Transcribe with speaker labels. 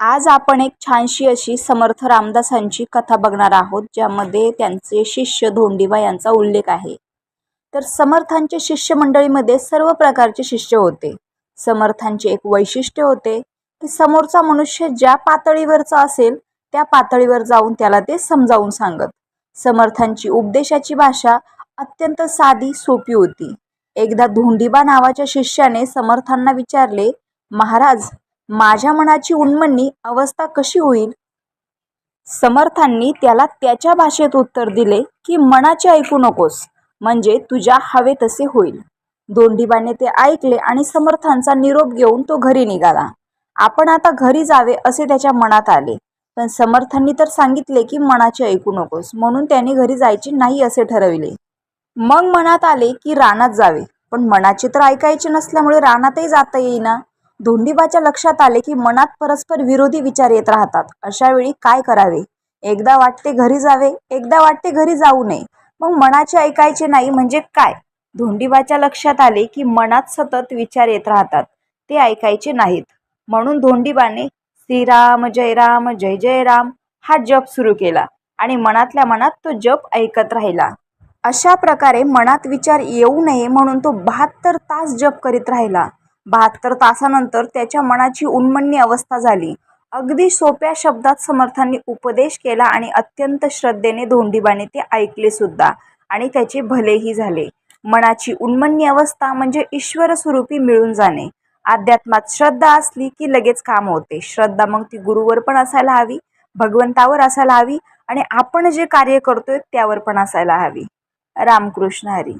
Speaker 1: आज आपण एक छानशी अशी समर्थ रामदासांची कथा बघणार आहोत, ज्यामध्ये त्यांचे शिष्य धोंडीबा यांचा उल्लेख आहे. तर समर्थांच्या शिष्यमंडळीमध्ये सर्व प्रकारचे शिष्य होते. समर्थांचे एक वैशिष्ट्य होते की समोरचा मनुष्य ज्या पातळीवरचा असेल त्या पातळीवर जाऊन त्याला ते समजावून सांगत. समर्थांची उपदेशाची भाषा अत्यंत साधी सोपी होती. एकदा धोंडीबा नावाच्या शिष्याने समर्थांना विचारले, महाराज, माझ्या मनाची उन्मनी अवस्था कशी होईल? समर्थांनी त्याला त्याच्या भाषेत उत्तर दिले की मनाचे ऐकू नकोस, म्हणजे तुझ्या हवे तसे होईल. धोंडीबाने ते ऐकले आणि समर्थांचा निरोप घेऊन तो घरी निघाला. आपण आता घरी जावे असे त्याच्या मनात आले, पण समर्थांनी तर सांगितले की मनाचे ऐकू नकोस, म्हणून त्याने घरी जायचे नाही असे ठरविले. मग मनात आले की रानात जावे, पण मनाचे तर ऐकायचे नसल्यामुळे रानातही जाता येईना. धोंडीबाच्या लक्षात आले की मनात परस्पर विरोधी विचार येत राहतात. अशा वेळी काय करावे? एकदा वाटते घरी जावे, एकदा वाटते घरी जाऊ नये. मग मनाचे ऐकायचे नाही म्हणजे काय? धोंडीबाच्या लक्षात आले की मनात सतत विचार येत राहतात, ते ऐकायचे नाहीत. म्हणून धोंडीबाने श्रीराम जय जय राम हा जप सुरू केला आणि मनातल्या मनात तो जप ऐकत राहिला. अशा प्रकारे मनात विचार येऊ नये म्हणून तो 72 तास जप करीत राहिला. 72 तासानंतर त्याच्या मनाची उन्मनी अवस्था झाली. अगदी सोप्या शब्दात समर्थांनी उपदेश केला आणि अत्यंत श्रद्धेने धोंडीबाने ते ऐकले सुद्धा आणि त्याचे भलेही झाले. मनाची उन्मनी अवस्था म्हणजे ईश्वर स्वरूपी मिळून जाणे. अध्यात्मात श्रद्धा असली की लगेच काम होते. श्रद्धा मग ती गुरुवर पण असायला हवी, भगवंतावर असायला हवी आणि आपण जे कार्य करतोय त्यावर पण असायला हवी. रामकृष्ण हरी.